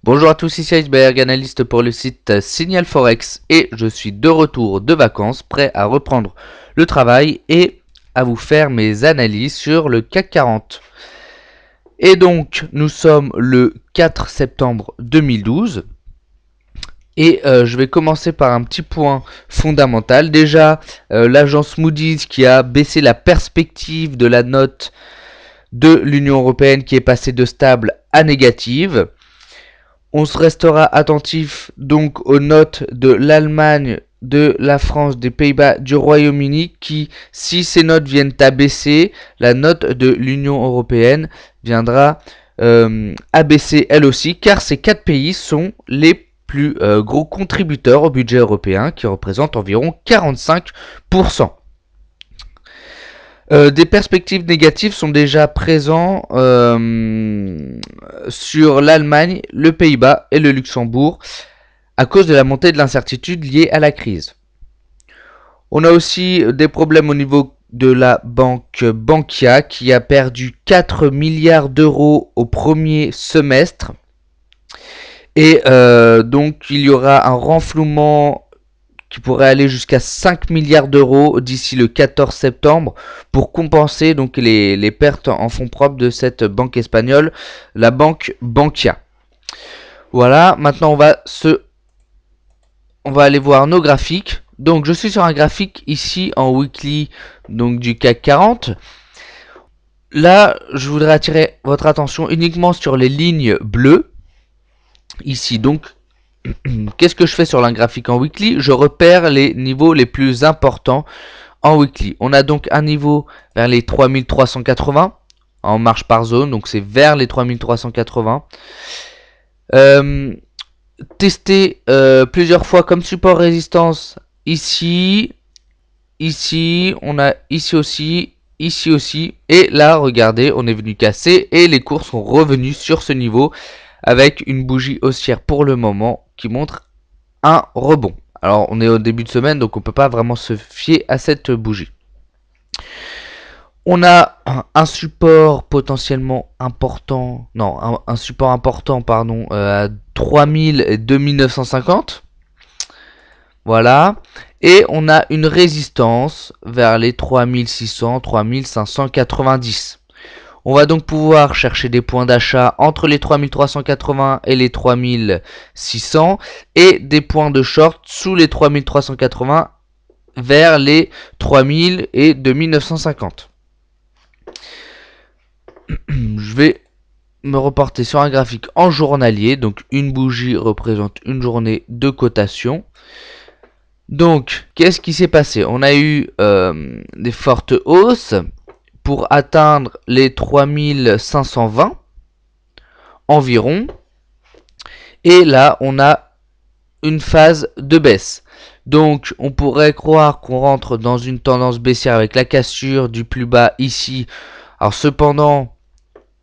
Bonjour à tous, ici Iceberg, analyste pour le site Signal Forex, et je suis de retour de vacances, prêt à reprendre le travail et à vous faire mes analyses sur le CAC 40. Et donc, nous sommes le 4 septembre 2012. Et je vais commencer par un petit point fondamental. Déjà, l'agence Moody's qui a baissé la perspective de la note de l'Union Européenne qui est passée de stable à négative. On se restera attentif donc aux notes de l'Allemagne, de la France, des Pays-Bas, du Royaume-Uni qui, si ces notes viennent à baisser, la note de l'Union Européenne viendra à baisser elle aussi, car ces 4 pays sont les plus gros contributeurs au budget européen qui représentent environ 45%. Des perspectives négatives sont déjà présentes sur l'Allemagne, le Pays-Bas et le Luxembourg à cause de la montée de l'incertitude liée à la crise. On a aussi des problèmes au niveau de la banque Bankia qui a perdu 4 milliards d'euros au premier semestre. Et donc il y aura un renflouement qui pourrait aller jusqu'à 5 milliards d'euros d'ici le 14 septembre pour compenser donc les pertes en fonds propres de cette banque espagnole, la banque Bankia. Voilà, maintenant on va aller voir nos graphiques. Donc je suis sur un graphique ici en weekly donc du CAC 40. Là, je voudrais attirer votre attention uniquement sur les lignes bleues. Ici, donc, qu'est-ce que je fais sur un graphique en weekly? Je repère les niveaux les plus importants en weekly. On a donc un niveau vers les 3380 en marche par zone, donc c'est vers les 3380. Testé plusieurs fois comme support résistance ici, on a ici aussi, et là regardez, on est venu casser et les cours sont revenus sur ce niveau avec une bougie haussière pour le moment qui montre un rebond. Alors on est au début de semaine, donc on peut pas vraiment se fier à cette bougie. On a un support potentiellement important, non, un support important, pardon, à 3000 et 2950. Voilà. Et on a une résistance vers les 3600, 3590. On va donc pouvoir chercher des points d'achat entre les 3380 et les 3600 et des points de short sous les 3380 vers les 3000 et 2950. Je vais me reporter sur un graphique en journalier, donc une bougie représente une journée de cotation. Donc, qu'est-ce qui s'est passé? On a eu des fortes hausses pour atteindre les 3520 environ. Et là, on a une phase de baisse. Donc, on pourrait croire qu'on rentre dans une tendance baissière avec la cassure du plus bas ici. Alors, cependant,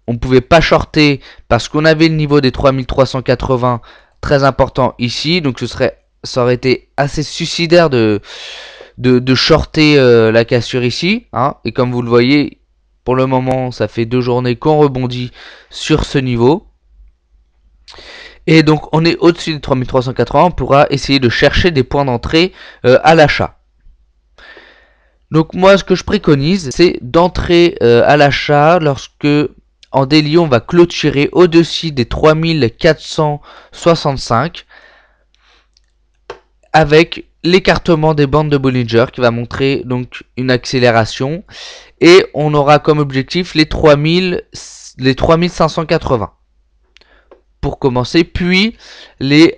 on ne pouvait pas shorter parce qu'on avait le niveau des 3380 très important ici. Donc, ça aurait été assez suicidaire de shorter la cassure ici, hein. Et comme vous le voyez, pour le moment, ça fait 2 journées qu'on rebondit sur ce niveau. Et donc, on est au-dessus des 3380. On pourra essayer de chercher des points d'entrée à l'achat. Donc, moi, ce que je préconise, c'est d'entrer à l'achat lorsque, en daily, on va clôturer au-dessus des 3465 avec l'écartement des bandes de Bollinger qui va montrer donc une accélération, et on aura comme objectif les 3580 pour commencer, puis les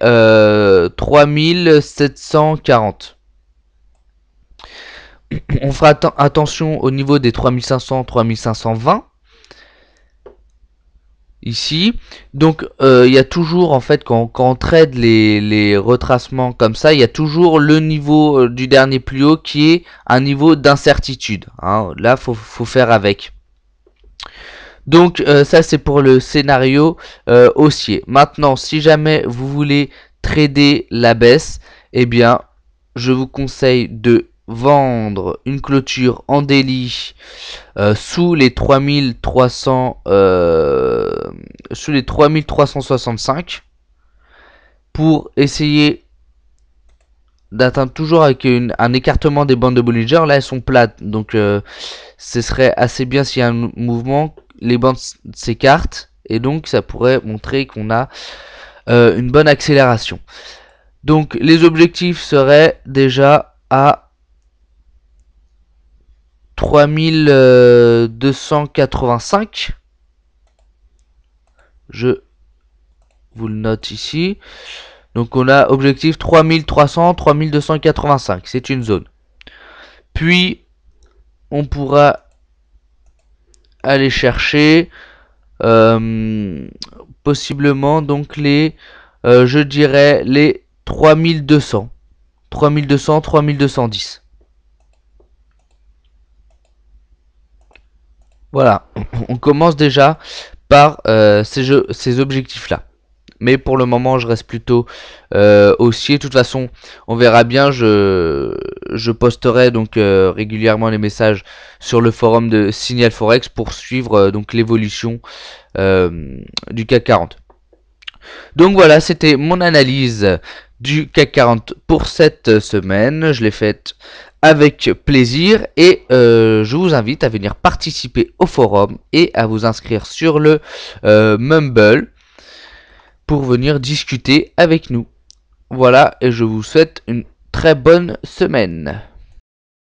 3740. On fera attention au niveau des 3500 3520 ici. Donc il y a toujours, en fait, quand on trade les retracements comme ça, il y a toujours le niveau du dernier plus haut qui est un niveau d'incertitude, hein. Là faut faire avec. Donc ça c'est pour le scénario haussier. Maintenant, si jamais vous voulez trader la baisse, eh bien je vous conseille de vendre une clôture en daily sous les 3300 sous les 3365 pour essayer d'atteindre toujours avec un écartement des bandes de Bollinger. Là elles sont plates, donc ce serait assez bien s'il y a un mouvement, les bandes s'écartent et donc ça pourrait montrer qu'on a une bonne accélération. Donc les objectifs seraient déjà à 3285. Je vous le note ici. Donc on a objectif 3300, 3285. C'est une zone. Puis on pourra aller chercher possiblement donc les je dirais les 3200, 3210. Voilà, on commence déjà par ces objectifs là. Mais pour le moment je reste plutôt haussier. De toute façon on verra bien, je posterai donc régulièrement les messages sur le forum de Signal Forex pour suivre donc l'évolution du CAC 40. Donc voilà, c'était mon analyse du CAC 40 pour cette semaine. Je l'ai faite avec plaisir et je vous invite à venir participer au forum et à vous inscrire sur le Mumble pour venir discuter avec nous. Voilà, et je vous souhaite une très bonne semaine.